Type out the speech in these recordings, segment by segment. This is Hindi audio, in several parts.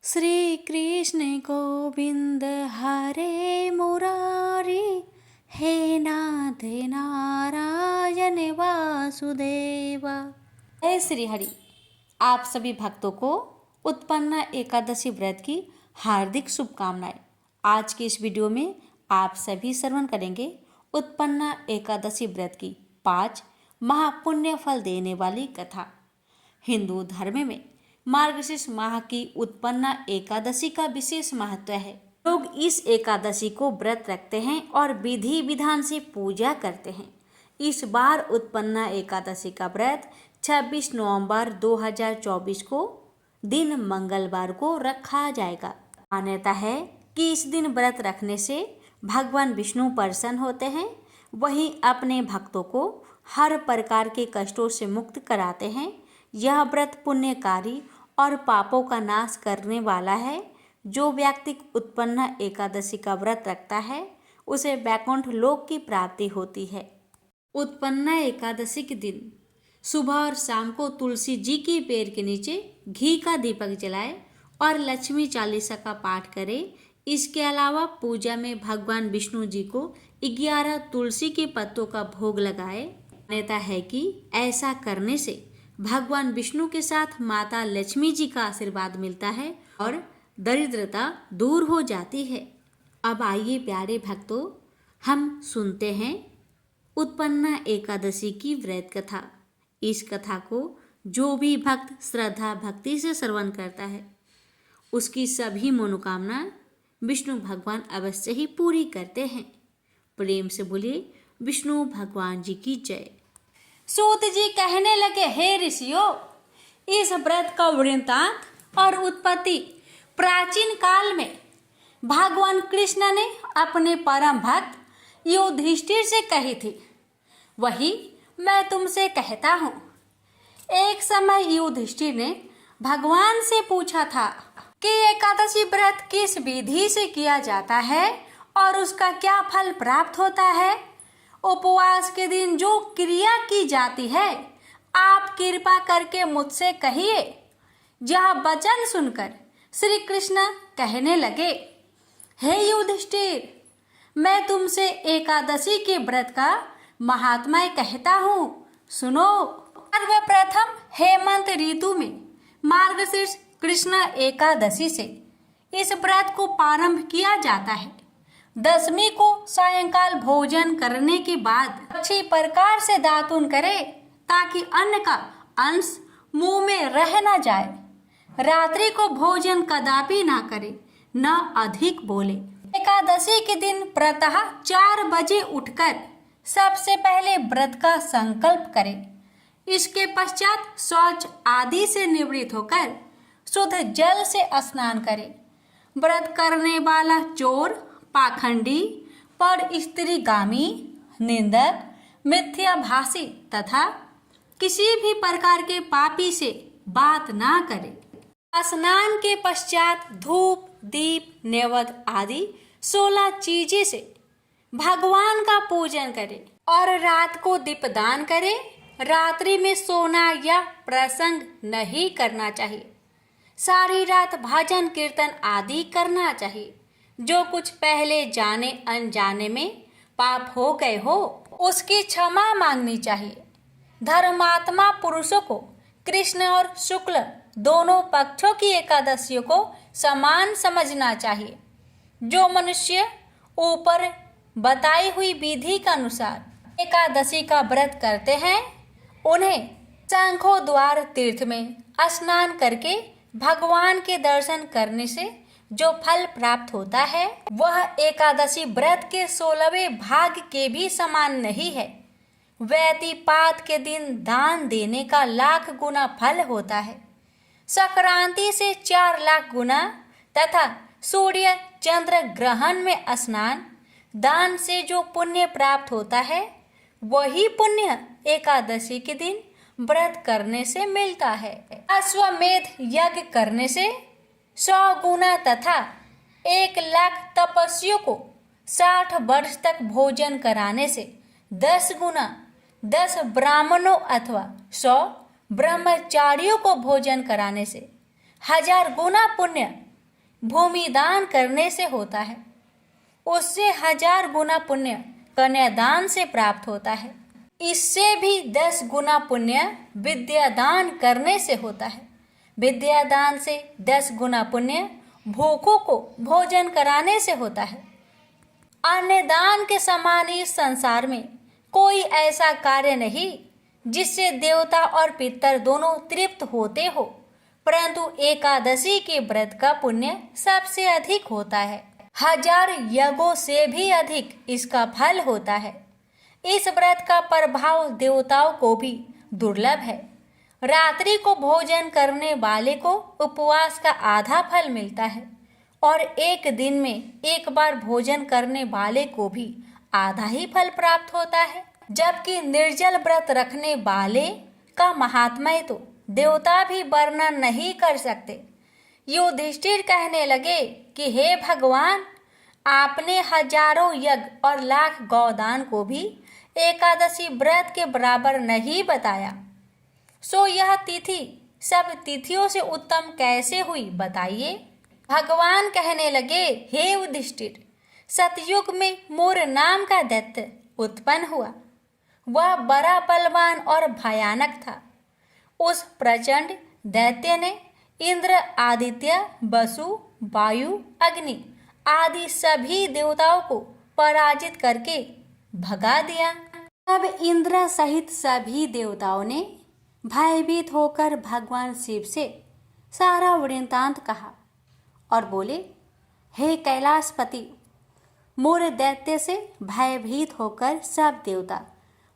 श्री कृष्ण गोविंद हरे मुरारी, हे नाथ नारायण वासुदेवा। जय श्री हरि। आप सभी भक्तों को उत्पन्ना एकादशी व्रत की हार्दिक शुभकामनाएं। आज के इस वीडियो में आप सभी श्रवण करेंगे उत्पन्ना एकादशी व्रत की 5 महापुण्य फल देने वाली कथा। हिंदू धर्म में मार्गशीर्ष माह की उत्पन्ना एकादशी का विशेष महत्व है। लोग इस एकादशी को व्रत रखते हैं और विधि विधान से पूजा करते हैं। इस बार उत्पन्ना एकादशी का व्रत 26 नवंबर 2024 को दिन मंगलवार को रखा जाएगा। मान्यता है कि इस दिन व्रत रखने से भगवान विष्णु प्रसन्न होते हैं, वहीं अपने भक्तों को हर प्रकार के कष्टों से मुक्त कराते हैं। यह व्रत पुण्यकारी और पापों का नाश करने वाला है। जो व्यक्ति उत्पन्ना एकादशी का व्रत रखता है उसे वैकुंठ लोक की प्राप्ति होती है। उत्पन्ना एकादशी के दिन सुबह और शाम को तुलसी जी के पेड़ के नीचे घी का दीपक जलाए और लक्ष्मी चालीसा का पाठ करें। इसके अलावा पूजा में भगवान विष्णु जी को 11 तुलसी के पत्तों का भोग लगाए। मान्यता है कि ऐसा करने से भगवान विष्णु के साथ माता लक्ष्मी जी का आशीर्वाद मिलता है और दरिद्रता दूर हो जाती है। अब आइए प्यारे भक्तों, हम सुनते हैं उत्पन्ना एकादशी की व्रत कथा। इस कथा को जो भी भक्त श्रद्धा भक्ति से श्रवण करता है उसकी सभी मनोकामना विष्णु भगवान अवश्य ही पूरी करते हैं। प्रेम से बोलिए विष्णु भगवान जी की जय। सूत जी कहने लगे, हे ऋषियों, इस व्रत का वृत्तांत और उत्पत्ति प्राचीन काल में भगवान कृष्ण ने अपने परम भक्त युधिष्ठिर से कही थी। वही मैं तुमसे कहता हूँ। एक समय युधिष्ठिर ने भगवान से पूछा था कि एकादशी व्रत किस विधि से किया जाता है और उसका क्या फल प्राप्त होता है। उपवास के दिन जो क्रिया की जाती है आप कृपा करके मुझसे कहिए। यह वचन सुनकर श्री कृष्ण कहने लगे, हे युधिष्ठिर, मैं तुमसे एकादशी के व्रत का महात्म्य कहता हूँ, सुनो। सर्वप्रथम हेमंत ऋतु में मार्गशीर्ष कृष्ण एकादशी से इस व्रत को प्रारंभ किया जाता है। दशमी को सायंकाल भोजन करने के बाद अच्छी प्रकार से दातून करे ताकि अन्न का अंश मुंह में रह न जाए। रात्रि को भोजन कदापि ना करे, न अधिक बोले। एकादशी के दिन प्रातः 4 बजे उठकर सबसे पहले व्रत का संकल्प करे। इसके पश्चात शौच आदि से निवृत्त होकर शुद्ध जल से स्नान करे। व्रत करने वाला चोर, पाखंडी, पर स्त्रीगामी, निंदक, मिथ्याभाषी तथा किसी भी प्रकार के पापी से बात ना करे। स्नान के पश्चात धूप, दीप, नैवेद्य आदि 16 चीजें से भगवान का पूजन करे और रात को दीपदान करे। रात्रि में सोना या प्रसंग नहीं करना चाहिए। सारी रात भजन कीर्तन आदि करना चाहिए। जो कुछ पहले जाने अनजाने में पाप हो गए हो उसकी क्षमा मांगनी चाहिए। धर्मात्मा पुरुषों को कृष्ण और शुक्ल दोनों पक्षों की एकादशियों को समान समझना चाहिए। जो मनुष्य ऊपर बताई हुई विधि के अनुसार एकादशी का व्रत करते हैं उन्हें शंखो द्वार तीर्थ में स्नान करके भगवान के दर्शन करने से जो फल प्राप्त होता है वह एकादशी व्रत के 16वें भाग के भी समान नहीं है। व्यतिपात के दिन दान देने का 1,00,000 गुना फल होता है। संक्रांति से 4 लाख गुना तथा सूर्य चंद्र ग्रहण में स्नान दान से जो पुण्य प्राप्त होता है वही पुण्य एकादशी के दिन व्रत करने से मिलता है। अश्वमेध यज्ञ करने से 100 गुना तथा 1,00,000 तपस्वियों को 60 वर्ष तक भोजन कराने से 10 गुना, 10 ब्राह्मणों अथवा 100 ब्रह्मचारियों को भोजन कराने से 1000 गुना पुण्य भूमि दान करने से होता है, उससे 1000 गुना पुण्य कन्यादान से प्राप्त होता है। इससे भी 10 गुना पुण्य विद्यादान करने से होता है। विद्यादान से 10 गुना पुण्य भूखों को भोजन कराने से होता है। अन्य दान के समान इस संसार में कोई ऐसा कार्य नहीं जिससे देवता और पितर दोनों तृप्त होते हो, परंतु एकादशी के व्रत का पुण्य सबसे अधिक होता है। 1000 यज्ञों से भी अधिक इसका फल होता है। इस व्रत का प्रभाव देवताओं को भी दुर्लभ है। रात्रि को भोजन करने वाले को उपवास का आधा फल मिलता है और एक दिन में एक बार भोजन करने वाले को भी आधा ही फल प्राप्त होता है। जबकि निर्जल व्रत रखने वाले का महात्म्य तो देवता भी वर्णन नहीं कर सकते। युधिष्ठिर कहने लगे कि हे भगवान, आपने हजारों यज्ञ और लाख गौदान को भी एकादशी व्रत के बराबर नहीं बताया, सो यह तिथि सब तिथियों से उत्तम कैसे हुई, बताइए। भगवान कहने लगे, हे युधिष्ठिर, सतयुग में मोर नाम का दैत्य उत्पन्न हुआ। वह बड़ा बलवान और भयानक था। उस प्रचंड दैत्य ने इंद्र, आदित्य, वसु, वायु, अग्नि आदि सभी देवताओं को पराजित करके भगा दिया। तब इंद्र सहित सभी देवताओं ने भयभीत होकर भगवान शिव से सारा वृत्तांत कहा और बोले, हे कैलाशपति, मोर दैत्य से भयभीत होकर सब देवता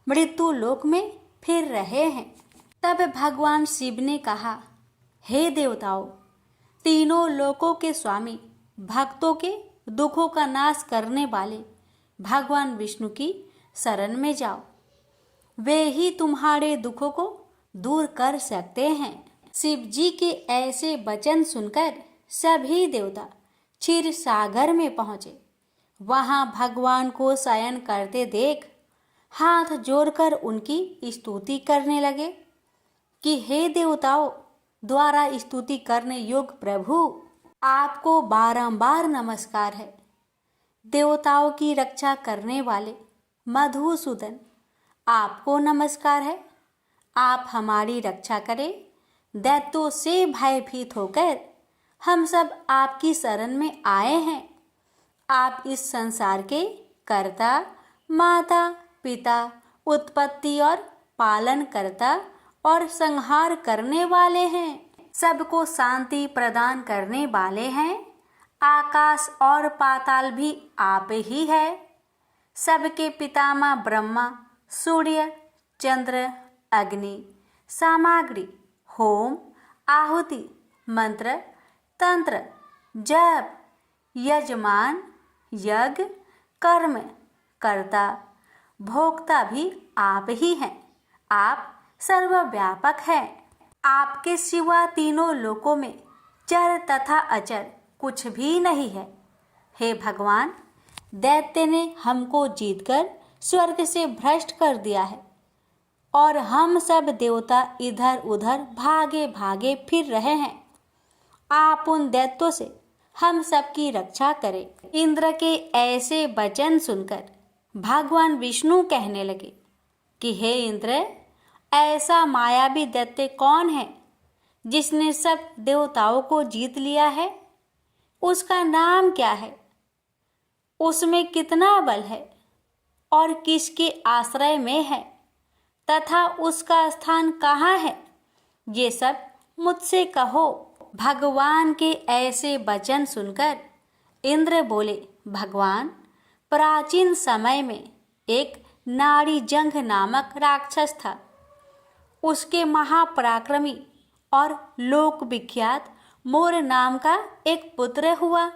मृत्यु लोक में फिर रहे हैं। तब भगवान शिव ने कहा, हे देवताओं, तीनों लोकों के स्वामी, भक्तों के दुखों का नाश करने वाले भगवान विष्णु की शरण में जाओ। वे ही तुम्हारे दुखों को दूर कर सकते हैं। शिव जी के ऐसे वचन सुनकर सभी देवता क्षीर सागर में पहुंचे। वहां भगवान को शयन करते देख हाथ जोड़कर उनकी स्तुति करने लगे कि हे देवताओं द्वारा स्तुति करने योग्य प्रभु, आपको बारंबार नमस्कार है। देवताओं की रक्षा करने वाले मधुसूदन, आपको नमस्कार है। आप हमारी रक्षा करें। दैत्यों से भयभीत होकर हम सब आपकी शरण में आए हैं। आप इस संसार के कर्ता, माता, पिता, उत्पत्ति और पालन करता और संहार करने वाले हैं। सबको शांति प्रदान करने वाले हैं। आकाश और पाताल भी आप ही है। सबके पितामह ब्रह्मा, सूर्य, चंद्र, अग्नि, सामग्री, होम, आहुति, मंत्र, तंत्र, जप, यजमान, यज्ञ, कर्म, कर्ता, भोक्ता भी आप ही हैं। आप सर्वव्यापक हैं। आपके सिवा तीनों लोकों में चर तथा अचर कुछ भी नहीं है। हे भगवान, दैत्य ने हमको जीतकर स्वर्ग से भ्रष्ट कर दिया है और हम सब देवता इधर उधर भागे भागे फिर रहे हैं। आप उन दैत्यों से हम सबकी रक्षा करें। इंद्र के ऐसे वचन सुनकर भगवान विष्णु कहने लगे कि हे इंद्र, ऐसा मायावी दैत्य कौन है जिसने सब देवताओं को जीत लिया है? उसका नाम क्या है? उसमें कितना बल है और किसके आश्रय में है तथा उसका स्थान कहाँ है? ये सब मुझसे कहो। भगवान के ऐसे वचन सुनकर इंद्र बोले, भगवान, प्राचीन समय में एक नाड़ी जंघ नामक राक्षस था। उसके महापराक्रमी और लोक विख्यात मोर नाम का एक पुत्र हुआ।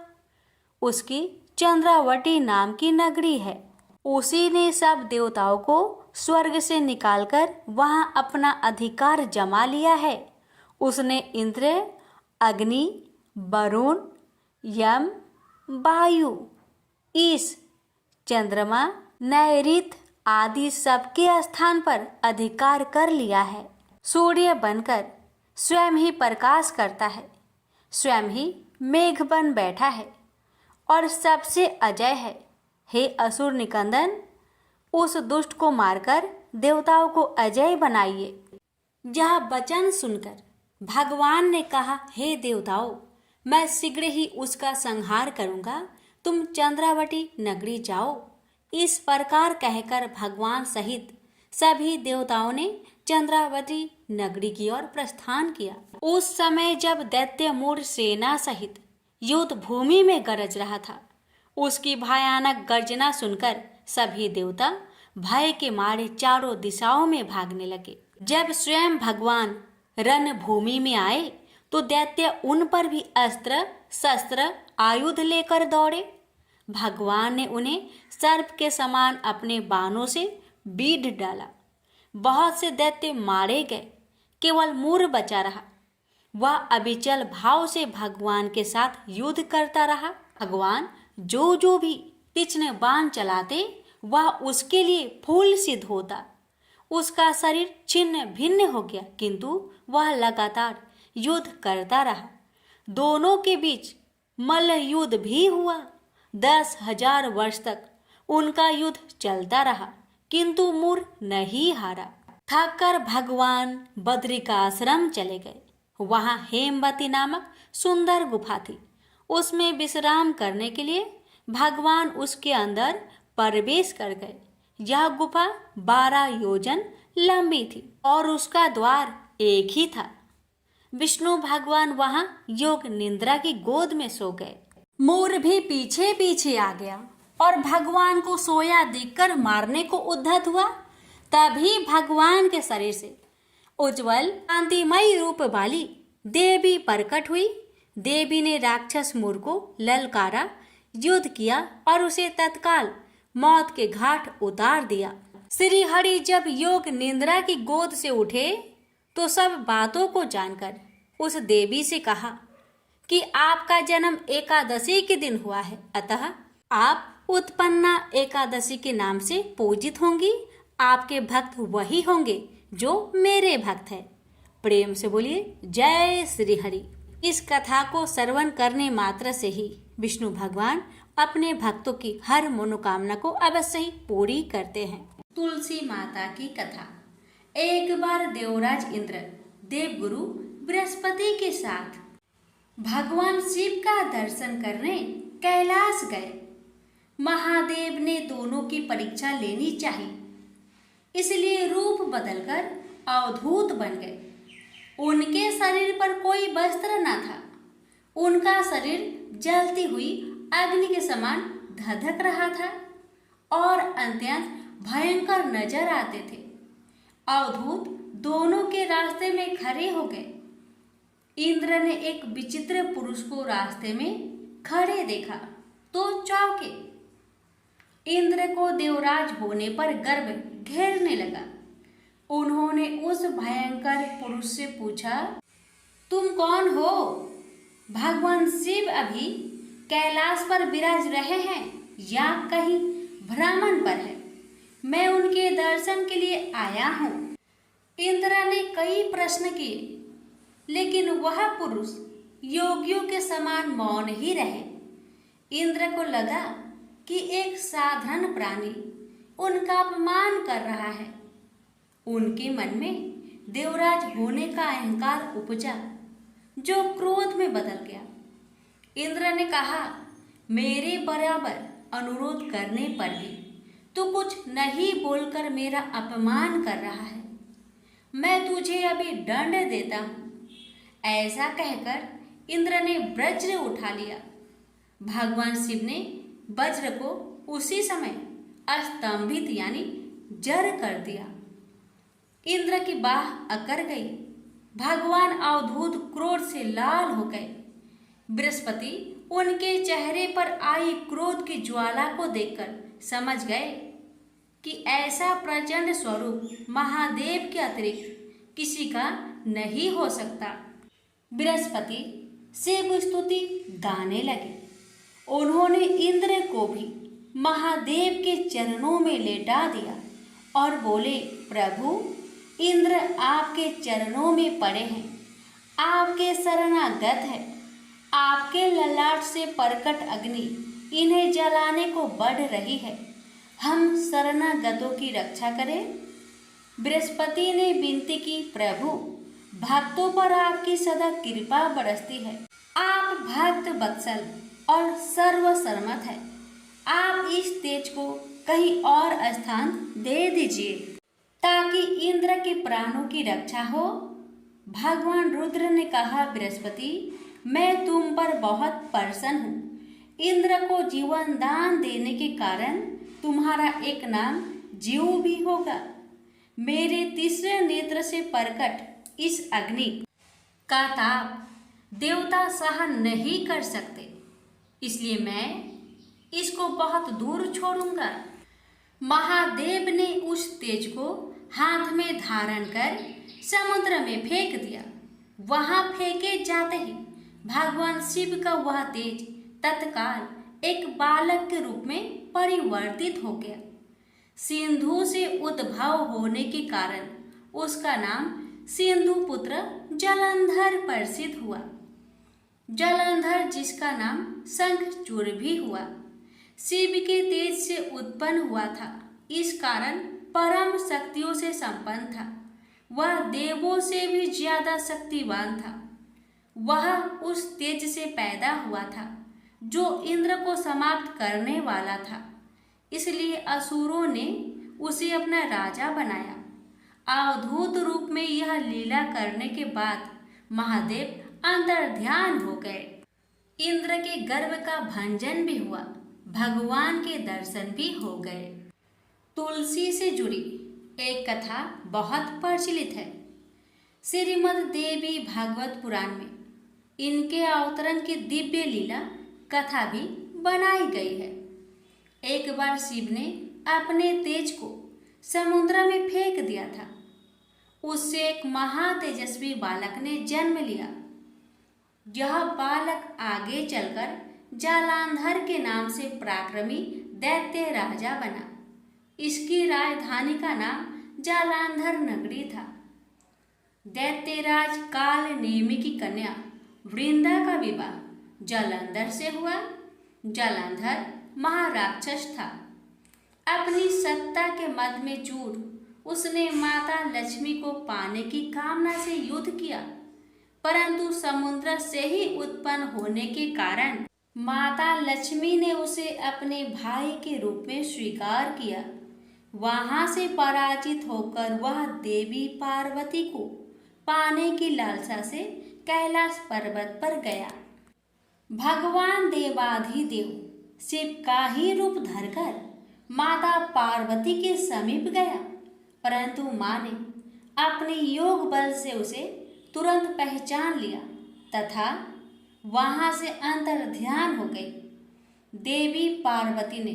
उसकी चंद्रावती नाम की नगरी है। उसी ने सब देवताओं को स्वर्ग से निकालकर वहां अपना अधिकार जमा लिया है। उसने इंद्र, अग्नि, वरुण, यम, वायु, ईश, चंद्रमा, नैऋत आदि सबके स्थान पर अधिकार कर लिया है। सूर्य बनकर स्वयं ही प्रकाश करता है, स्वयं ही मेघ बन बैठा है और सबसे अजय है। हे असुर निकंदन, उस दुष्ट को मारकर देवताओं को अजय बनाइए। यह वचन सुनकर भगवान ने कहा, हे देवताओं, मैं शीघ्र ही उसका संहार करूंगा, तुम चंद्रावती नगरी जाओ। इस प्रकार कहकर भगवान सहित सभी देवताओं ने चंद्रावती नगरी की ओर प्रस्थान किया। उस समय जब दैत्य मूढ़ सेना सहित युद्ध भूमि में गरज रहा था, उसकी भयानक गर्जना सुनकर सभी देवता भय के मारे चारों दिशाओं में भागने लगे। जब स्वयं भगवान रणभूमि में आए तो दैत्य उन पर भी अस्त्र शस्त्र आयुध लेकर दौड़े। भगवान ने उन्हें सर्प के समान अपने बाणों से बीध डाला। बहुत से दैत्य मारे गए, केवल मूढ़ बचा रहा। वह अविचल भाव से भगवान के साथ युद्ध करता रहा। भगवान जो जो भी तीक्ष्ण बाण चलाते वह उसके लिए फूल सिद्ध होता। उसका शरीर छिन्न भिन्न हो गया, किंतु वह लगातार युद्ध करता रहा। दोनों के बीच मल्ल युद्ध भी हुआ। 10,000 वर्ष तक उनका युद्ध चलता रहा, किंतु मूढ़ नहीं हारा। थक कर भगवान बद्रिकाश्रम चले गए। वहां हेमवती नामक सुंदर गुफा थी। उसमें विश्राम करने के लिए भगवान उसके अंदर प्रवेश कर गए। यह गुफा 12 योजन लंबी थी और उसका द्वार एक ही था। विष्णु भगवान वहां योग निद्रा की गोद में सो गए। मोर भी पीछे पीछे आ गया और भगवान को सोया देखकर मारने को उद्धत हुआ। तभी भगवान के शरीर से उज्जवल कांतिमयी रूप वाली देवी प्रकट हुई। देवी ने राक्षस मोर को ललकारा, युद्ध किया और उसे तत्काल मौत के घाट उतार दिया। श्री हरि जब योग निद्रा की गोद से उठे तो सब बातों को जानकर उस देवी से कहा कि आपका जन्म एकादशी के दिन हुआ है, अतः आप उत्पन्ना एकादशी के नाम से पूजित होंगी। आपके भक्त वही होंगे जो मेरे भक्त हैं। प्रेम से बोलिए जय श्री हरि। इस कथा को श्रवण करने मात्र से ही विष्णु भगवान अपने भक्तों की हर मनोकामना को अवश्य ही पूरी करते हैं। तुलसी माता की कथा। एक बार देवराज इंद्र देवगुरु बृहस्पति के साथ भगवान शिव का दर्शन करने कैलाश गए। महादेव ने दोनों की परीक्षा लेनी चाहिए, इसलिए रूप बदलकर अवधूत बन गए। उनके शरीर पर कोई वस्त्र न था। उनका शरीर जलती हुई अग्नि के समान धधक रहा था और अत्यंत भयंकर नजर आते थे। अवधूत दोनों के रास्ते में खड़े हो गए। इंद्र ने एक विचित्र पुरुष को रास्ते में खड़े देखा तो चौंके। इंद्र को देवराज होने पर गर्व घेरने लगा। उन्होंने उस भयंकर पुरुष से पूछा, तुम कौन हो? भगवान शिव अभी कैलाश पर विराज रहे हैं या कहीं भ्रमण पर है? मैं उनके दर्शन के लिए आया हूँ। इंद्र ने कई प्रश्न किए, लेकिन वह पुरुष योगियों के समान मौन ही रहे। इंद्र को लगा कि एक साधारण प्राणी उनका अपमान कर रहा है। उनके मन में देवराज होने का अहंकार उपजा, जो क्रोध में बदल गया। इंद्र ने कहा, मेरे बराबर अनुरोध करने पर भी तू कुछ नहीं बोलकर मेरा अपमान कर रहा है। मैं तुझे अभी दंड देता हूँ। ऐसा कहकर इंद्र ने वज्र उठा लिया। भगवान शिव ने वज्र को उसी समय अस्तंभित यानी जड़ कर दिया। इंद्र की बाह अकड़ गई। भगवान अवधूत क्रोध से लाल हो गए। बृहस्पति उनके चेहरे पर आई क्रोध की ज्वाला को देखकर समझ गए कि ऐसा प्रचंड स्वरूप महादेव के अतिरिक्त किसी का नहीं हो सकता। बृहस्पति शिव स्तुति गाने लगे। उन्होंने इंद्र को भी महादेव के चरणों में लेटा दिया और बोले, प्रभु, इंद्र आपके चरणों में पड़े हैं, आपके शरणागत है। आपके ललाट से प्रकट अग्नि इन्हें जलाने को बढ़ रही है। हम शरणागतों की रक्षा करें। बृहस्पति ने विनती की, प्रभु भक्तों पर आपकी सदा कृपा बरसती है। आप भक्त वत्सल और सर्वसम्मत है। आप इस तेज को कहीं और स्थान दे दीजिए ताकि इंद्र के प्राणों की रक्षा हो। भगवान रुद्र ने कहा, बृहस्पति मैं तुम पर बहुत प्रसन्न हूँ। इंद्र को जीवन दान देने के कारण तुम्हारा एक नाम जीव भी होगा। मेरे तीसरे नेत्र से प्रकट इस अग्नि का ताप देवता सहन नहीं कर सकते, इसलिए मैं इसको बहुत दूर छोड़ूंगा। महादेव ने उस तेज को हाथ में धारण कर समुद्र में फेंक दिया। वहां फेंके जाते ही भगवान शिव का वह तेज तत्काल एक बालक के रूप में परिवर्तित हो गया। सिंधु से उद्भव होने के कारण उसका नाम सिंधु पुत्र जलंधर प्रसिद्ध हुआ। जलंधर जिसका नाम शंखचूड़ भी हुआ, शिव के तेज से उत्पन्न हुआ था। इस कारण परम शक्तियों से संपन्न था। वह देवों से भी ज्यादा शक्तिवान था। वह उस तेज से पैदा हुआ था जो इंद्र को समाप्त करने वाला था। इसलिए असुरों ने उसे अपना राजा बनाया। अवधूत रूप में यह लीला करने के बाद महादेव अंतर्ध्यान हो गए। इंद्र के गर्व का भंजन भी हुआ, भगवान के दर्शन भी हो गए। तुलसी से जुड़ी एक कथा बहुत प्रचलित है। श्रीमद् देवी भागवत पुराण में इनके अवतरण की दिव्य लीला कथा भी बनाई गई है। एक बार शिव ने अपने तेज को समुद्र में फेंक दिया था। उससे एक महातेजस्वी बालक ने जन्म लिया। यह बालक आगे चलकर जालांधर के नाम से पराक्रमी दैत्य राजा बना। इसकी राजधानी का नाम जालांधर नगरी था। दैत्यराज काल नेमि की कन्या वृंदा का विवाह जालंधर से हुआ। जालंधर महाराक्षस था। अपनी सत्ता के मद में चूर उसने माता लक्ष्मी को पाने की कामना से युद्ध किया, परंतु समुद्र से ही उत्पन्न होने के कारण माता लक्ष्मी ने उसे अपने भाई के रूप में स्वीकार किया। वहां से पराजित होकर वह देवी पार्वती को पाने की लालसा से कैलाश पर्वत पर गया। भगवान देवाधिदेव शिव का ही रूप धरकर माता पार्वती के समीप गया, परंतु मां ने अपने योग बल से उसे तुरंत पहचान लिया तथा वहां से अंतर्ध्यान हो गई। देवी पार्वती ने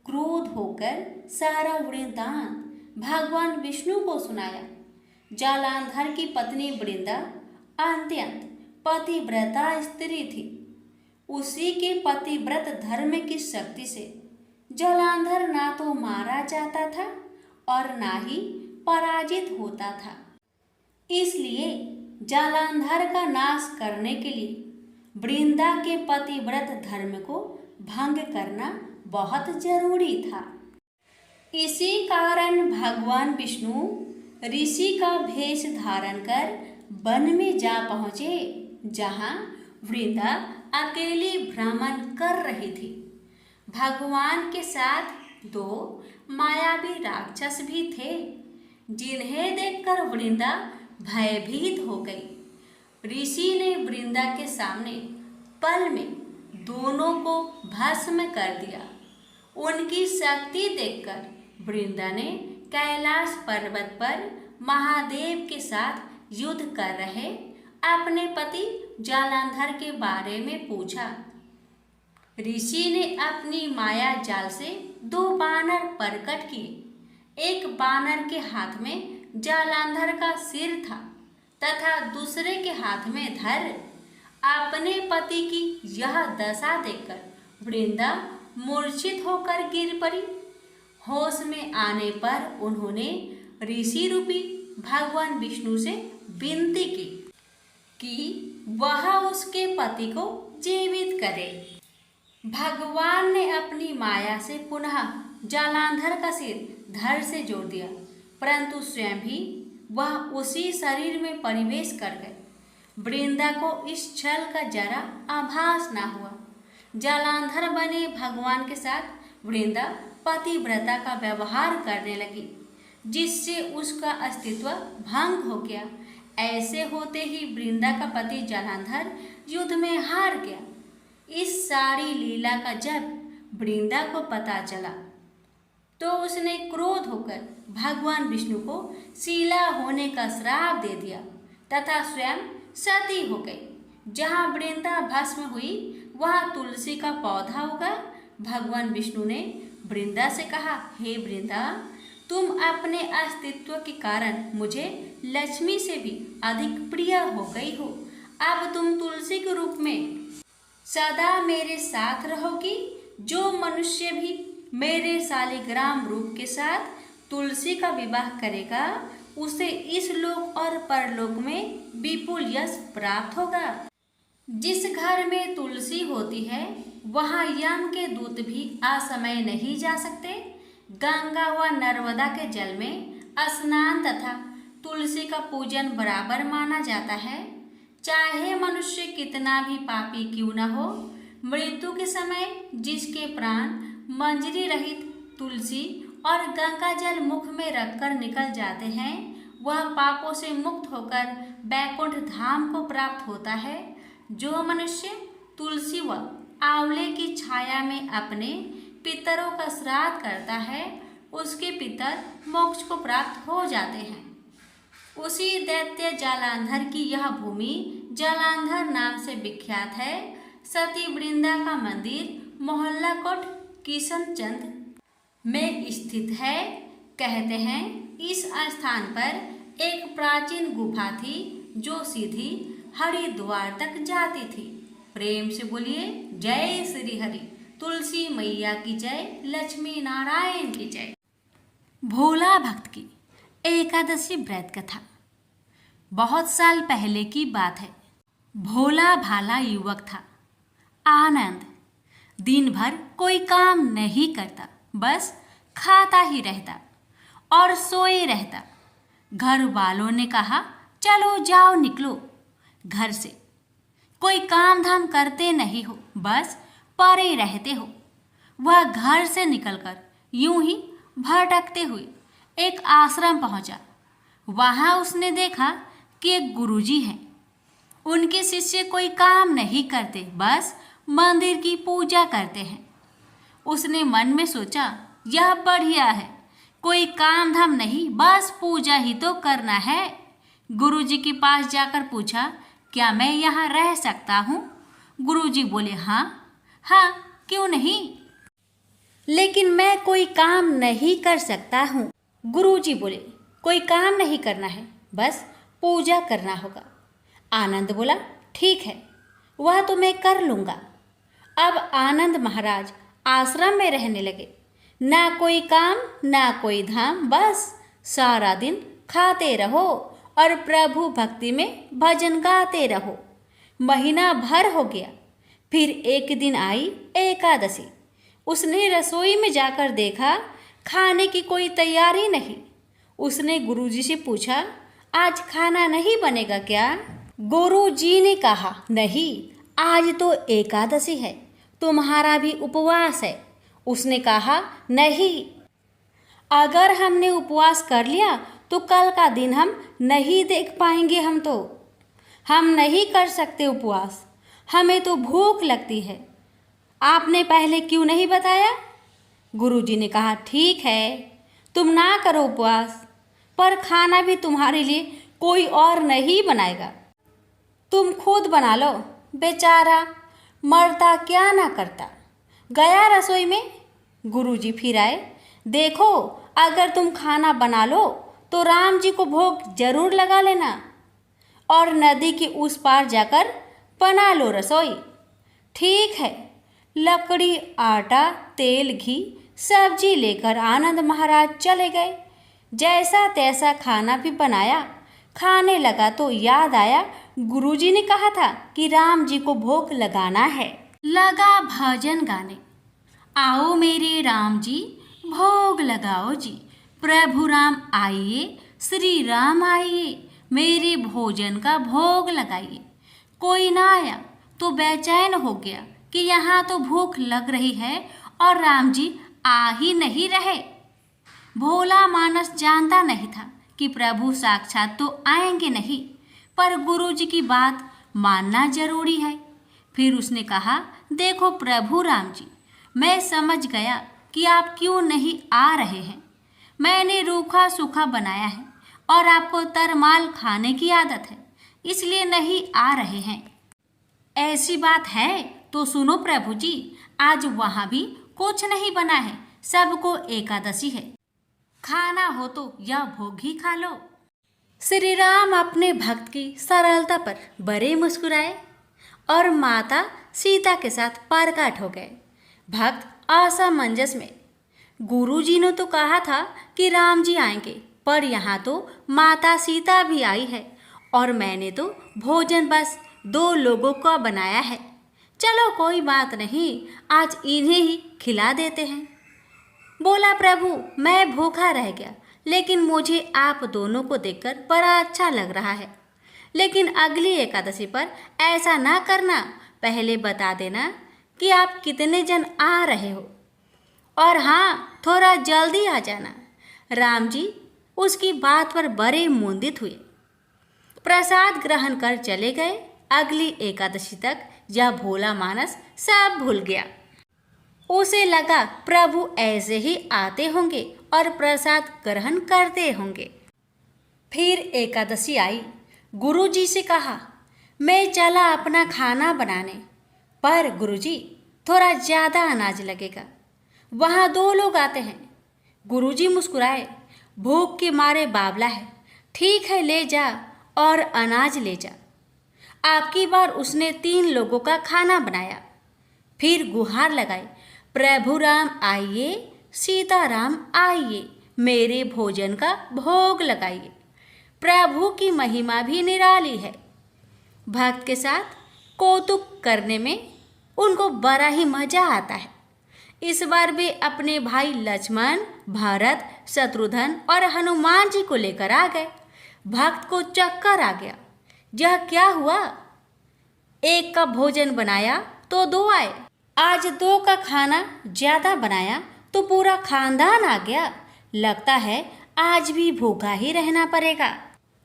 क्रोध होकर सारा वृत्तांत भगवान विष्णु को सुनाया। जालांधर की पत्नी वृंदा अत्यंत पतिव्रता स्त्री थी। उसी के पतिव्रत धर्म की शक्ति से जालांधर ना तो मारा जाता था और ना ही पराजित होता था। इसलिए जालांधर का नाश करने के लिए वृंदा के पतिव्रत धर्म को भंग करना बहुत जरूरी था। इसी कारण भगवान विष्णु ऋषि का भेष धारण कर वन में जा पहुँचे, जहाँ वृंदा अकेली भ्रमण कर रही थी। भगवान के साथ दो मायावी राक्षस भी थे, जिन्हें देखकर वृंदा भयभीत हो गई। ऋषि ने वृंदा के सामने पल में दोनों को भस्म कर दिया। उनकी शक्ति देखकर वृंदा ने कैलाश पर्वत पर महादेव के साथ युद्ध कर रहे अपने पति जालंधर के बारे में पूछा। ऋषि ने अपनी माया जाल से दो बानर प्रकट किए। एक बानर के हाथ में जालंधर का सिर था तथा दूसरे के हाथ में धर। अपने पति की यह दशा देखकर वृंदा मूर्छित होकर गिर पड़ी। होश में आने पर उन्होंने ऋषि रूपी भगवान विष्णु से विनती की कि वह उसके पति को जीवित करे। भगवान ने अपनी माया से पुनः जालंधर का सिर धड़ से जोड़ दिया, परंतु स्वयं भी वह उसी शरीर में प्रवेश कर गए। वृंदा को इस छल का जरा आभास न हुआ। जालंधर बने भगवान के साथ वृंदा पतिव्रता का व्यवहार करने लगी, जिससे उसका अस्तित्व भंग हो गया। ऐसे होते ही वृंदा का पति जालंधर युद्ध में हार गया। इस सारी लीला का जब वृंदा को पता चला तो उसने क्रोध होकर भगवान विष्णु को शीला होने का श्राप दे दिया तथा स्वयं सती हो गई। जहाँ वृंदा भस्म हुई वहाँ तुलसी का पौधा उगा। भगवान विष्णु ने वृंदा से कहा, हे वृंदा, तुम अपने अस्तित्व के कारण मुझे लक्ष्मी से भी अधिक प्रिय हो गई हो। अब तुम तुलसी के रूप में सदा मेरे साथ रहोगी। जो मनुष्य भी मेरे शालिग्राम रूप के साथ तुलसी का विवाह करेगा उसे इस लोक और परलोक में विपुल यश प्राप्त होगा। जिस घर में तुलसी होती है वहाँ यम के दूत भी असमय नहीं जा सकते। गंगा व नर्मदा के जल में स्नान तथा तुलसी का पूजन बराबर माना जाता है। चाहे मनुष्य कितना भी पापी क्यों न हो, मृत्यु के समय जिसके प्राण मंजरी रहित तुलसी और गंगा जल मुख में रखकर निकल जाते हैं, वह पापों से मुक्त होकर बैकुंठ धाम को प्राप्त होता है। जो मनुष्य तुलसी व आंवले की छाया में अपने पितरों का श्राद्ध करता है उसके पितर मोक्ष को प्राप्त हो जाते हैं। उसी दैत्य जालंधर की यह भूमि जालंधर नाम से विख्यात है। सती वृंदा का मंदिर मोहल्ला कोट किशनचंद में स्थित है। कहते हैं इस स्थान पर एक प्राचीन गुफा थी जो सीधी हरिद्वार तक जाती थी। प्रेम से बोलिए जय श्री हरि। तुलसी मैया की जय, लक्ष्मी नारायण की जय। भोला भक्त की एकादशी व्रत कथा। बहुत साल पहले की बात है। भोला भाला युवक था, आनंद। दिन भर कोई काम नहीं करता, बस खाता ही रहता और सोए रहता। घर वालों ने कहा, चलो जाओ निकलो घर से। कोई काम धाम करते नहीं हो, बस पड़े रहते हो। वह घर से निकलकर यूं ही भटकते हुए एक आश्रम पहुंचा। वहां उसने देखा कि एक गुरुजी हैं। उनके शिष्य कोई काम नहीं करते, बस मंदिर की पूजा करते हैं। उसने मन में सोचा, यह बढ़िया है, कोई काम धाम नहीं, बस पूजा ही तो करना है। गुरुजी के पास जाकर पूछा, क्या मैं यहाँ रह सकता हूँ? गुरुजी बोले, हाँ हाँ, क्यों नहीं, लेकिन मैं कोई काम नहीं कर सकता हूँ। गुरुजी बोले, कोई काम नहीं करना है, बस पूजा करना होगा। आनंद बोला, ठीक है, वह तो मैं कर लूँगा। अब आनंद महाराज आश्रम में रहने लगे। ना कोई काम ना कोई धाम, बस सारा दिन खाते रहो और प्रभु भक्ति में भजन गाते रहो। महीना भर हो गया। फिर एक दिन आई एकादशी। उसने रसोई में जाकर देखा, खाने की कोई तैयारी नहीं। उसने गुरुजी से पूछा, आज खाना नहीं बनेगा क्या? गुरुजी ने कहा, नहीं, आज तो एकादशी है, तुम्हारा भी उपवास है। उसने कहा, नहीं, अगर हमने उपवास कर लिया तो कल का दिन हम नहीं देख पाएंगे। हम नहीं कर सकते उपवास, हमें तो भूख लगती है। आपने पहले क्यों नहीं बताया? गुरुजी ने कहा, ठीक है, तुम ना करो उपवास, पर खाना भी तुम्हारे लिए कोई और नहीं बनाएगा, तुम खुद बना लो। बेचारा मरता क्या ना करता। गया रसोई में। गुरुजी फिर आए। देखो, अगर तुम खाना बना लो तो राम जी को भोग जरूर लगा लेना और नदी के उस पार जाकर बना लो रसोई। ठीक है। लकड़ी, आटा, तेल, घी, सब्जी लेकर आनंद महाराज चले गए। जैसा तैसा खाना भी बनाया। खाने लगा तो याद आया गुरुजी ने कहा था कि राम जी को भोग लगाना है। लगा भजन गाने, आओ मेरे राम जी भोग लगाओ जी, प्रभु राम आइए, श्री राम आइए, मेरे भोजन का भोग लगाइए। कोई ना आया तो बेचैन हो गया कि यहाँ तो भूख लग रही है और राम जी आ ही नहीं रहे। भोला मानस जानता नहीं था कि प्रभु साक्षात तो आएंगे नहीं, पर गुरुजी की बात मानना जरूरी है। फिर उसने कहा, देखो प्रभु राम जी, मैं समझ गया कि आप क्यों नहीं आ रहे हैं। मैंने रूखा सूखा बनाया है और आपको तरमाल खाने की आदत है, इसलिए नहीं आ रहे हैं। ऐसी बात है तो सुनो प्रभु जी, आज वहाँ भी कुछ नहीं बना है, सबको एकादशी है, खाना हो तो यह भोग ही खा लो। श्री राम अपने भक्त की सरलता पर बड़े मुस्कुराए और माता सीता के साथ प्रकट हो गए। भक्त असमंजस में, गुरुजी ने तो कहा था कि राम जी आएंगे, पर यहाँ तो माता सीता भी आई है और मैंने तो भोजन बस 2 लोगों का बनाया है। चलो कोई बात नहीं, आज इन्हें ही खिला देते हैं। बोला, प्रभु मैं भूखा रह गया, लेकिन मुझे आप दोनों को देखकर बड़ा अच्छा लग रहा है। लेकिन अगली एकादशी पर ऐसा ना करना, पहले बता देना कि आप कितने जन आ रहे हो, और हाँ थोड़ा जल्दी आ जाना। राम जी उसकी बात पर बड़े मुंदित हुए, प्रसाद ग्रहण कर चले गए। अगली एकादशी तक यह भोला मानस सब भूल गया। उसे लगा प्रभु ऐसे ही आते होंगे और प्रसाद ग्रहण करते होंगे। फिर एकादशी आई। गुरुजी से कहा, मैं चला अपना खाना बनाने, पर गुरुजी थोड़ा ज़्यादा अनाज लगेगा, वहाँ 2 लोग आते हैं। गुरुजी मुस्कुराए, भूख के मारे बावला है, ठीक है ले जा और अनाज ले जा। आपकी बार उसने 3 लोगों का खाना बनाया। फिर गुहार लगाई, प्रभु राम आइए, सीता राम आइए, मेरे भोजन का भोग लगाइए। प्रभु की महिमा भी निराली है। भक्त के साथ कौतुक करने में उनको बड़ा ही मजा आता है। इस बार वे अपने भाई लक्ष्मण, भरत, शत्रुघ्न और हनुमान जी को लेकर आ गए। भक्त को चक्कर आ गया, यह क्या हुआ? 1 का भोजन बनाया तो 2 आए, आज 2 का खाना ज्यादा बनाया तो पूरा खानदान आ गया। लगता है आज भी भूखा ही रहना पड़ेगा।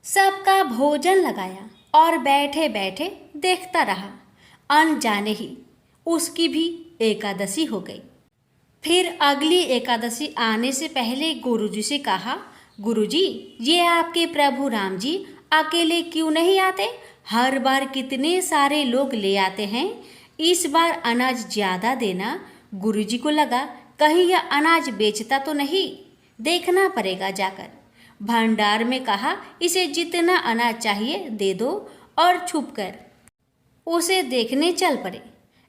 सबका भोजन लगाया और बैठे बैठे देखता रहा। अनजाने ही उसकी भी एकादशी हो गई। फिर अगली एकादशी आने से पहले गुरुजी से कहा, गुरुजी ये आपके प्रभु राम जी अकेले क्यों नहीं आते? हर बार कितने सारे लोग ले आते हैं, इस बार अनाज ज़्यादा देना। गुरुजी को लगा कहीं यह अनाज बेचता तो नहीं, देखना पड़ेगा जाकर। भंडार में कहा, इसे जितना अनाज चाहिए दे दो, और छुप कर उसे देखने चल पड़े।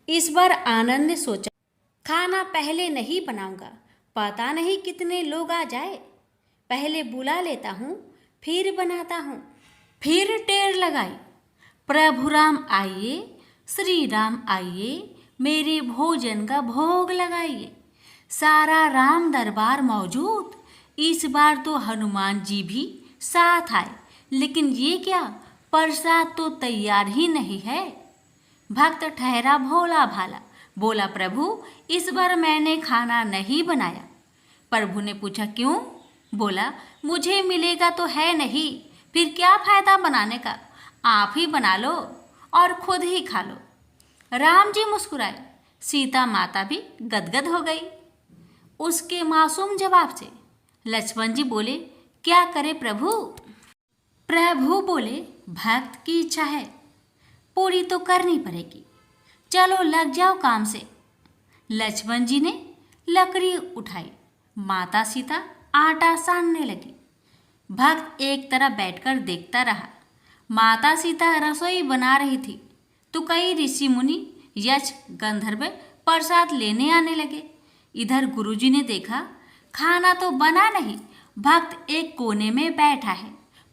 इस बार आनंद ने सोचा, खाना पहले नहीं बनाऊंगा, पता नहीं कितने लोग आ जाए, पहले बुला लेता हूँ फिर बनाता हूँ। फिर टेर लगाई, प्रभु राम आइए, श्री राम आइए, मेरे भोजन का भोग लगाइए। सारा राम दरबार मौजूद। इस बार तो हनुमान जी भी साथ आए, लेकिन ये क्या, प्रसाद तो तैयार ही नहीं है। भक्त ठहरा भोला भाला, बोला, प्रभु इस बार मैंने खाना नहीं बनाया। प्रभु ने पूछा, क्यों? बोला, मुझे मिलेगा तो है नहीं, फिर क्या फायदा बनाने का, आप ही बना लो और खुद ही खा लो। राम जी मुस्कुराए, सीता माता भी गदगद हो गई उसके मासूम जवाब से। लक्ष्मण जी बोले, क्या करे प्रभु? प्रभु बोले, भक्त की इच्छा है, पूरी तो करनी पड़ेगी, चलो लग जाओ काम से। लक्ष्मण जी ने लकड़ी उठाई, माता सीता आटा सानने लगी। भक्त एक तरफ बैठकर देखता रहा। माता सीता रसोई बना रही थी तो कई ऋषि मुनि, यक्ष, गंधर्व प्रसाद लेने आने लगे। इधर गुरुजी ने देखा खाना तो बना नहीं, भक्त एक कोने में बैठा है,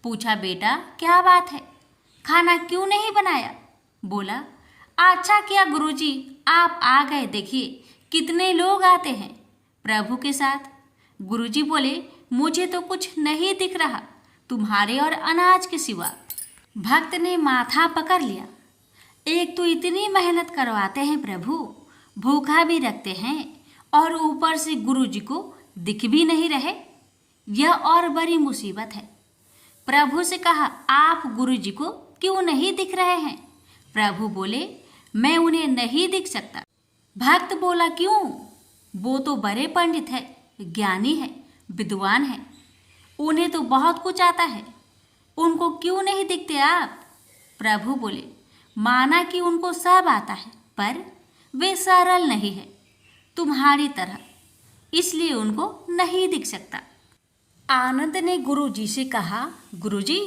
पूछा, बेटा क्या बात है, खाना क्यों नहीं बनाया? बोला, अच्छा किया गुरुजी आप आ गए, देखिए कितने लोग आते हैं प्रभु के साथ। गुरुजी बोले, मुझे तो कुछ नहीं दिख रहा तुम्हारे और अनाज के सिवा। भक्त ने माथा पकड़ लिया, एक तो इतनी मेहनत करवाते हैं प्रभु, भूखा भी रखते हैं और ऊपर से गुरुजी को दिख भी नहीं रहे, यह और बड़ी मुसीबत है। प्रभु से कहा, आप गुरुजी को क्यों नहीं दिख रहे हैं? प्रभु बोले, मैं उन्हें नहीं दिख सकता। भक्त बोला, क्यों? वो तो बड़े पंडित है, ज्ञानी है, विद्वान है, उन्हें तो बहुत कुछ आता है, उनको क्यों नहीं दिखते आप? प्रभु बोले, माना कि उनको सब आता है, पर वे सरल नहीं है तुम्हारी तरह, इसलिए उनको नहीं दिख सकता। आनंद ने गुरुजी से कहा, गुरुजी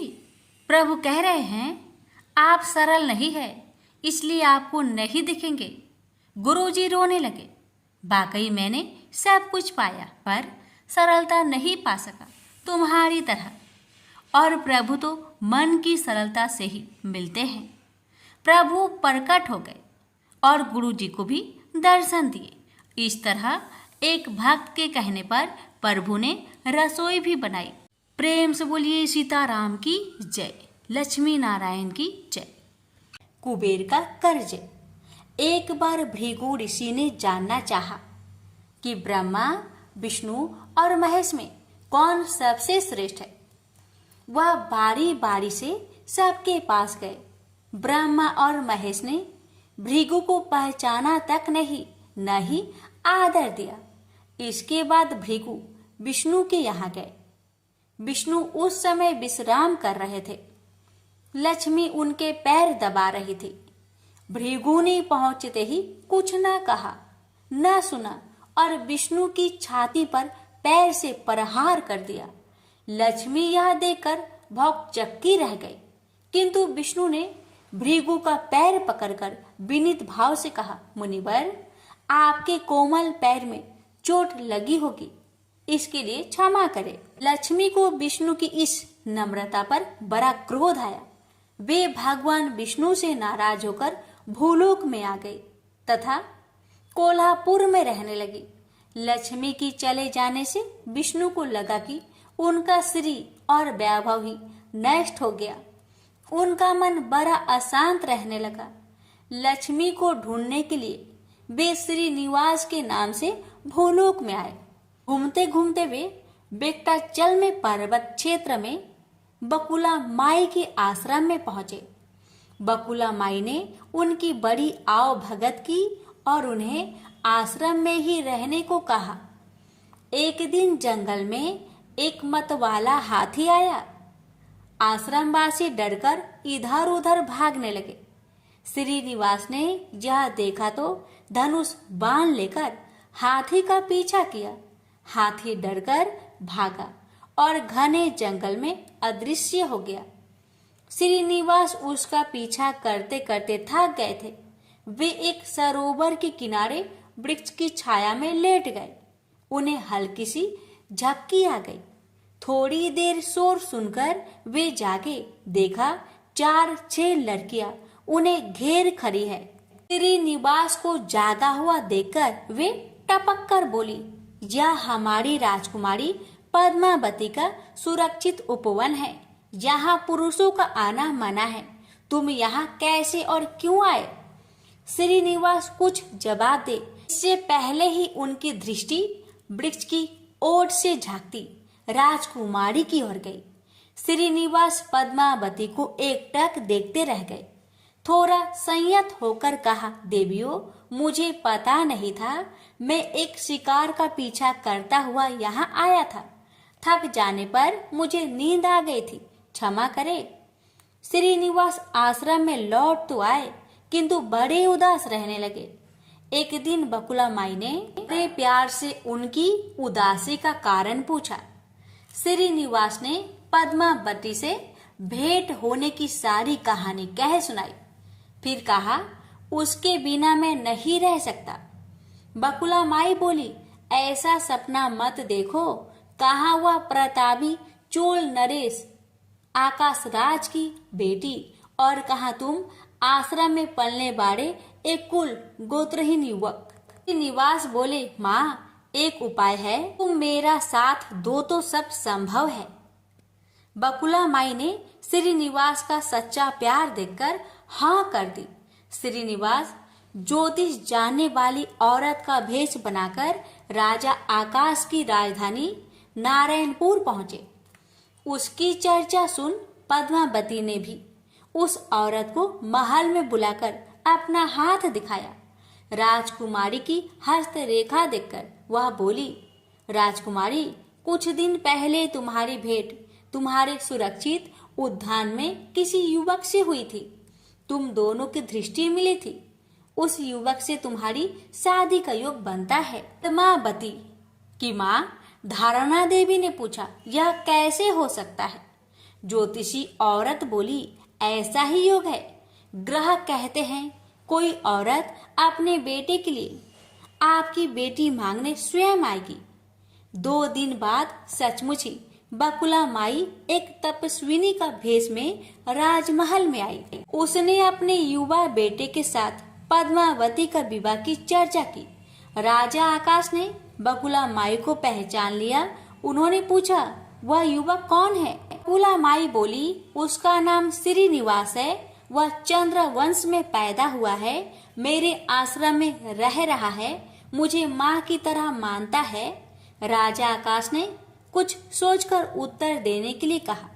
प्रभु कह रहे हैं आप सरल नहीं है, इसलिए आपको नहीं दिखेंगे। गुरुजी रोने लगे, वाकई मैंने सब कुछ पाया पर सरलता नहीं पा सका तुम्हारी तरह, और प्रभु तो मन की सरलता से ही मिलते हैं। प्रभु प्रकट हो गए और गुरुजी को भी दर्शन दिए। इस तरह एक भक्त के कहने पर प्रभु ने रसोई भी बनाई। प्रेम से बोलिए सीताराम की जय, लक्ष्मी नारायण की जय। कुबेर का कर्ज। एक बार भृगु ऋषि ने जानना चाहा कि ब्रह्मा, विष्णु और महेश में कौन सबसे श्रेष्ठ है। वह बारी बारी से सबके पास गए। ब्रह्मा और महेश ने भृगु को पहचाना तक नहीं, न ही आदर दिया। इसके बाद भृगु विष्णु के यहाँ गए। विष्णु उस समय विश्राम कर रहे थे। लक्ष्मी उनके पैर दबा रही थी। भृगु ने पहुंचते ही कुछ न कहा न सुना और विष्णु की छाती पर पैर से प्रहार कर दिया। लक्ष्मी यह देखकर भौंकचक्की रह गई, किंतु विष्णु ने भृगु का पैर पकड़कर विनीत भाव से कहा, मुनिवर आपके कोमल पैर में चोट लगी होगी, इसके लिए क्षमा करें। लक्ष्मी को विष्णु की इस नम्रता पर बड़ा क्रोध आया। वे भगवान विष्णु से नाराज होकर भूलोक में आ गई तथा कोल्हापुर में रहने लगी। लक्ष्मी की चले जाने से विष्णु को लगा कि उनका श्री और वैभव ही नष्ट हो गया। उनका मन बड़ा अशांत रहने लगा। लक्ष्मी को ढूंढने के लिए वे श्रीनिवास के नाम से भूलोक में आए। घूमते घूमते वे बेक्टाचल में पर्वत क्षेत्र में बकुला माई के आश्रम में पहुंचे। बकुला माई ने उनकी बड़ी आव भगत की और उन्हें आश्रम में ही रहने को कहा। एक दिन जंगल में एक मतवाला हाथी आया। आश्रमवासी डरकर इधर उधर भागने लगे। श्रीनिवास ने यह देखा तो धनुष बाण लेकर हाथी का पीछा किया। हाथी डरकर भागा और घने जंगल में अदृश्य हो गया। श्रीनिवास उसका पीछा करते करते थक गए थे। वे एक सरोवर के किनारे वृक्ष की छाया में लेट गए। उन्हें हल्की सी झपकी आ गई। थोड़ी देर शोर सुनकर वे जागे। देखा 4-6 लड़कियां उन्हें घेर खड़ी है। श्रीनिवास को जागा हुआ देखकर वे टपक कर बोली, यह हमारी राजकुमारी पद्मावती का सुरक्षित उपवन है। यहाँ पुरुषों का आना मना है। तुम यहाँ कैसे और क्यों आए? श्रीनिवास कुछ जवाब दे इससे पहले ही उनकी दृष्टि वृक्ष की ओट से झांकती राजकुमारी की ओर गई। श्रीनिवास पद्मावती को एकटक देखते रह गए। थोड़ा संयत होकर कहा, देवियों मुझे पता नहीं था, मैं एक शिकार का पीछा करता हुआ यहाँ आया था। थक जाने पर मुझे नींद आ गई थी, क्षमा करे। श्रीनिवास आश्रम में लौट तो आए, किंतु बड़े उदास रहने लगे। एक दिन बकुला माई ने बड़े प्यार से उनकी उदासी का कारण पूछा। श्रीनिवास ने पद्मावती से भेंट होने की सारी कहानी कह सुनाई। फिर कहा, उसके बिना मैं नहीं रह सकता। बकुला माई बोली, ऐसा सपना मत देखो। कहा हुआ प्रतापी चोल नरेश आकाश राज की बेटी और कहा तुम आश्रम में पलने बाड़े एक कुल गोत्रहीन युवक। निवास बोले, माँ एक उपाय है, तुम मेरा साथ दो तो सब संभव है। बकुला माई ने श्रीनिवास का सच्चा प्यार देखकर हाँ कर दी। श्रीनिवास ज्योतिष जानने वाली औरत का भेष बनाकर राजा आकाश की राजधानी नारायणपुर पहुंचे। उसकी चर्चा सुन पद्मावती ने भी उस औरत को महल में बुलाकर अपना हाथ दिखाया। राजकुमारी की हस्तरेखा देखकर वह बोली, राजकुमारी कुछ दिन पहले तुम्हारी भेंट तुम्हारे सुरक्षित उद्यान में किसी युवक से हुई थी। तुम दोनों की दृष्टि मिली थी। उस युवक से तुम्हारी शादी का योग बनता है। पद्मावती की माँ धारणा देवी ने पूछा, यह कैसे हो सकता है? ज्योतिषी औरत बोली, ऐसा ही योग है। ग्रह कहते हैं कोई औरत अपने बेटे के लिए आपकी बेटी मांगने स्वयं आएगी। 2 दिन बाद सचमुच ही बकुला माई एक तपस्विनी का भेष में राजमहल में आई। उसने अपने युवा बेटे के साथ पद्मावती का विवाह की चर्चा की। राजा आकाश ने बकुला माई को पहचान लिया। उन्होंने पूछा, वह युवक कौन है? बकुला माई बोली, उसका नाम श्रीनिवास है। वह चंद्र वंश में पैदा हुआ है। मेरे आश्रम में रह रहा है। मुझे माँ की तरह मानता है। राजा आकाश ने कुछ सोचकर उत्तर देने के लिए कहा।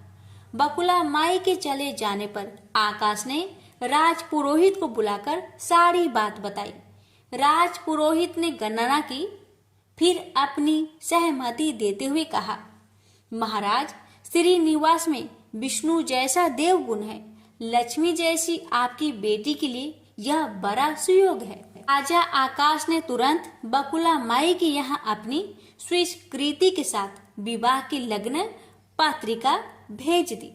बकुला माई के चले जाने पर आकाश ने राज पुरोहित को बुलाकर सारी बात बताई। राज पुरोहित ने गणना की, फिर अपनी सहमति देते हुए कहा, महाराज श्रीनिवास में विष्णु जैसा देव गुण है। लक्ष्मी जैसी आपकी बेटी के लिए यह बड़ा सुयोग है। राजा आकाश ने तुरंत बकुला माई के यहाँ अपनी स्वीकृति के साथ विवाह की लग्न पत्रिका भेज दी।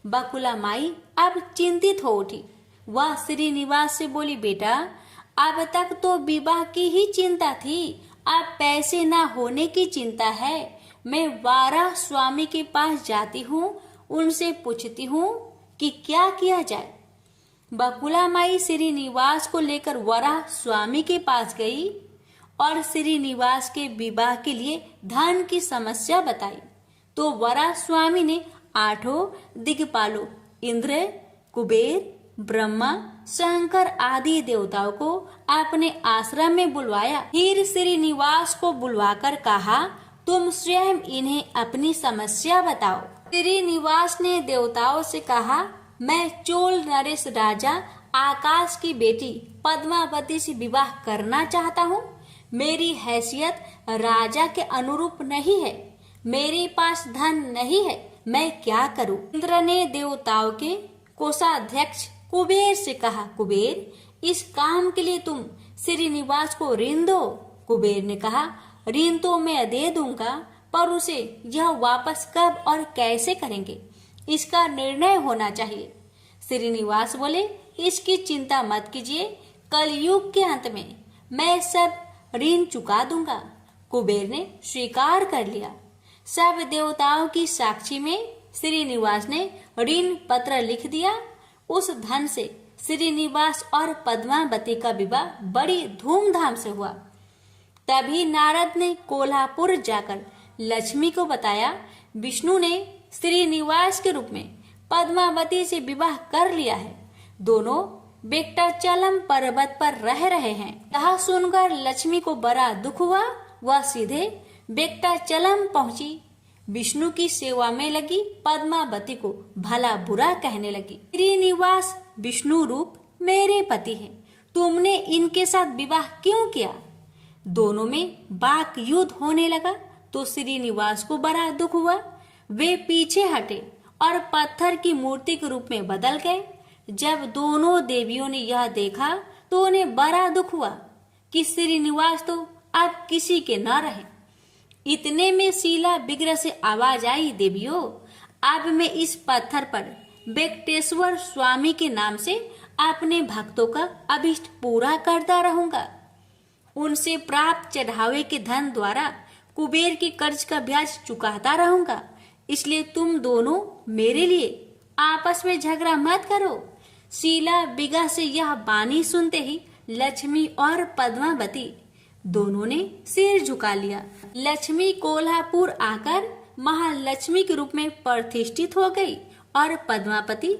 बकुला माई अब चिंतित हो उठी। वह श्रीनिवास से बोली, बेटा अब तक तो विवाह की ही चिंता थी, अब पैसे न होने की चिंता है। मैं वाराह स्वामी के पास जाती हूँ, उनसे पूछती हूँ कि क्या किया जाए। बकुला माई श्रीनिवास को लेकर वराह स्वामी के पास गई और श्रीनिवास के विवाह के लिए धन की समस्या बताई। तो वराह स्वामी ने 8 दिग्पालों इंद्र, कुबेर, ब्रह्मा, शंकर आदि देवताओं को अपने आश्रम में बुलवाया। फिर श्रीनिवास को बुलवाकर कहा, तुम स्वयं इन्हें अपनी समस्या बताओ। श्रीनिवास ने देवताओं से कहा, मैं चोल नरेश राजा आकाश की बेटी पद्मावती से विवाह करना चाहता हूँ। मेरी हैसियत राजा के अनुरूप नहीं है। मेरे पास धन नहीं है। मैं क्या करूँ? इंद्र ने देवताओं के कोषाध्यक्ष कुबेर से कहा, कुबेर इस काम के लिए तुम श्रीनिवास को ऋण दो। कुबेर ने कहा, ऋण तो मैं दे दूंगा, पर उसे यह वापस कब और कैसे करेंगे, इसका निर्णय होना चाहिए। श्रीनिवास बोले, इसकी चिंता मत कीजिए, कलयुग के अंत में मैं सब ऋण चुका दूंगा। कुबेर ने स्वीकार कर लिया। सब देवताओं की साक्षी में श्रीनिवास ने ऋण पत्र लिख दिया। उस धन से श्रीनिवास और पद्मावती का विवाह बड़ी धूमधाम से हुआ। तभी नारद ने कोल्हापुर जाकर लक्ष्मी को बताया, विष्णु ने श्रीनिवास के रूप में पद्मावती से विवाह कर लिया है। दोनों वेंकटाचलम पर्वत पर रह रहे हैं। यह सुनकर लक्ष्मी को बड़ा दुख हुआ। वह सीधे वेंकटाचलम पहुंची। विष्णु की सेवा में लगी पद्मावती को भला बुरा कहने लगी। श्रीनिवास विष्णु रूप मेरे पति हैं, तुमने इनके साथ विवाह क्यों किया? दोनों में वाक युद्ध होने लगा तो श्रीनिवास को बड़ा दुख हुआ। वे पीछे हटे और पत्थर की मूर्ति के रूप में बदल गए। जब दोनों देवियों ने यह देखा तो उन्हें बड़ा दुख हुआ कि श्रीनिवास तो अब किसी के न रहे। इतने में शीला विग्रह से आवाज आई, देवियों अब मैं इस पत्थर पर वेंकटेश्वर स्वामी के नाम से अपने भक्तों का अभिष्ट पूरा करता रहूंगा। उनसे प्राप्त चढ़ावे के धन द्वारा कुबेर के कर्ज का ब्याज चुकाता रहूंगा। इसलिए तुम दोनों मेरे लिए आपस में झगड़ा मत करो। शीला बिगा से यह बानी सुनते ही लक्ष्मी और पद्मावती दोनों ने सिर झुका लिया। लक्ष्मी कोल्हापुर आकर महालक्ष्मी के रूप में प्रतिष्ठित हो गई और पद्मावती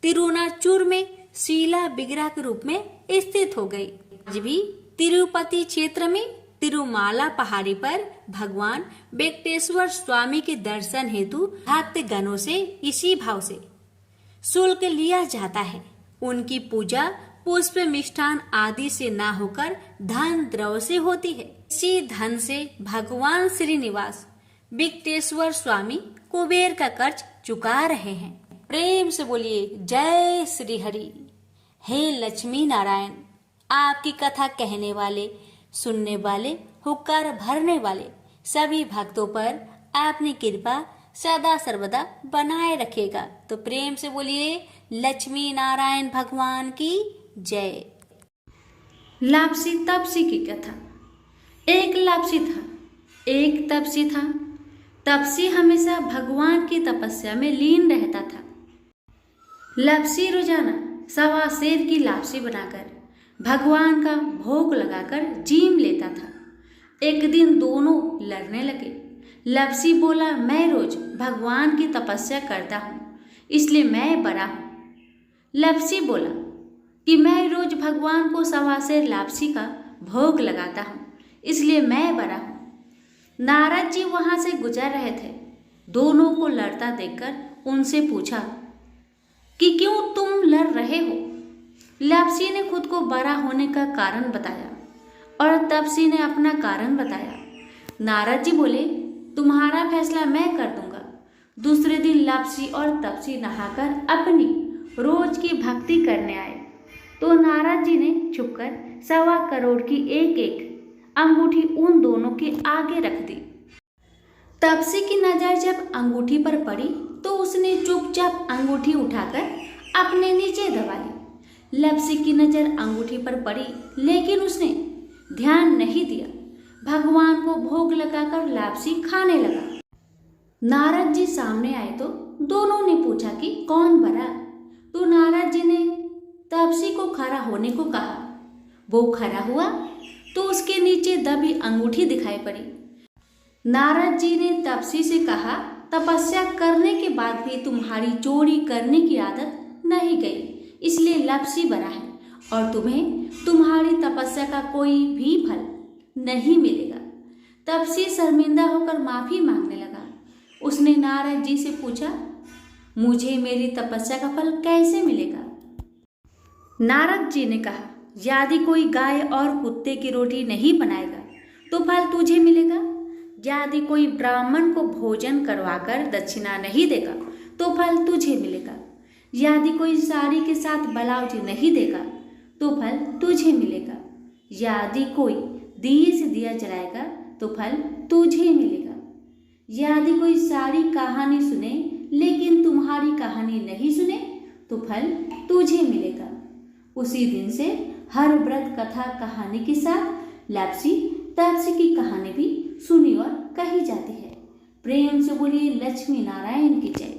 तिरुनाचूर में शीला बिगरा के रूप में स्थित हो गई। आज भी तिरुपति क्षेत्र में तिरुमाला पहाड़ी पर भगवान वेंकटेश्वर स्वामी के दर्शन हेतु भक्त गणों से इसी भाव से शुल्क लिया जाता है। उनकी पूजा पुष्प मिष्ठान आदि से ना होकर धन द्रव्य से होती है। इसी धन से भगवान श्रीनिवास वेंकटेश्वर स्वामी कुबेर का कर्ज चुका रहे हैं। प्रेम से बोलिए जय श्री हरि। हे लक्ष्मी नारायण, आपकी कथा कहने वाले, सुनने वाले, हुक्कार भरने वाले सभी भक्तों पर आपने कृपा सदा सर्वदा बनाए रखेगा। तो प्रेम से बोलिए लक्ष्मी नारायण भगवान की जय। लापसी तपसी की कथा। एक लापसी था, एक तपसी था। तपसी हमेशा भगवान की तपस्या में लीन रहता था। लापसी रोजाना सवा सेर की लापसी बनाकर भगवान का भोग लगाकर जीम लेता था। एक दिन दोनों लड़ने लगे। लापसी बोला, मैं रोज भगवान की तपस्या करता हूँ, इसलिए मैं बड़ा हूँ। लापसी बोला कि मैं रोज भगवान को सवा सेर लापसी का भोग लगाता हूँ, इसलिए मैं बड़ा हूँ। नारद जी वहां से गुजर रहे थे। दोनों को लड़ता देखकर उनसे पूछा कि क्यों तुम लड़ रहे हो। लापसी ने खुद को बड़ा होने का कारण बताया और तपसी ने अपना कारण बताया। नारद जी बोले, तुम्हारा फैसला मैं कर दूंगा। दूसरे दिन लापसी और तपसी नहाकर अपनी रोज की भक्ति करने आए तो नारद जी ने छुपकर 1.25 करोड़ की एक एक अंगूठी उन दोनों के आगे रख दी। तपसी की नजर जब अंगूठी पर पड़ी तो उसने चुपचाप अंगूठी उठाकर अपने नीचे दबा ली। लापसी की नजर अंगूठी पर पड़ी लेकिन उसने ध्यान नहीं दिया। भगवान को भोग लगाकर लापसी खाने लगा। नारद जी सामने आए तो दोनों ने पूछा कि कौन बड़ा। तो नारद जी ने तपसी को खड़ा होने को कहा। वो खड़ा हुआ तो उसके नीचे दबी अंगूठी दिखाई पड़ी। नारद जी ने तपसी से कहा, तपस्या करने के बाद भी तुम्हारी चोरी करने की आदत नहीं गई, इसलिए लापसी बड़ा है और तुम्हें तुम्हारी तपस्या का कोई भी फल नहीं मिलेगा। तपसी शर्मिंदा होकर माफी मांगने लगा। उसने नारद जी से पूछा, मुझे मेरी तपस्या का फल कैसे मिलेगा। नारद जी ने कहा, यदि कोई गाय और कुत्ते की रोटी नहीं बनाएगा तो फल तुझे मिलेगा। यदि कोई ब्राह्मण को भोजन करवाकर दक्षिणा नहीं देगा तो फल तुझे मिलेगा। यदि कोई साड़ी के साथ ब्लाउज नहीं देगा तो फल तुझे मिलेगा। यदि कोई दिए से दिया जलाएगा तो फल तुझे मिलेगा। यदि कोई सारी कहानी सुने लेकिन तुम्हारी कहानी नहीं सुने तो फल तुझे मिलेगा। उसी दिन से हर व्रत कथा कहानी के साथ लापसी तपसी की कहानी भी सुनी और कही जाती है। प्रेम से बोलिए लक्ष्मी नारायण की जय।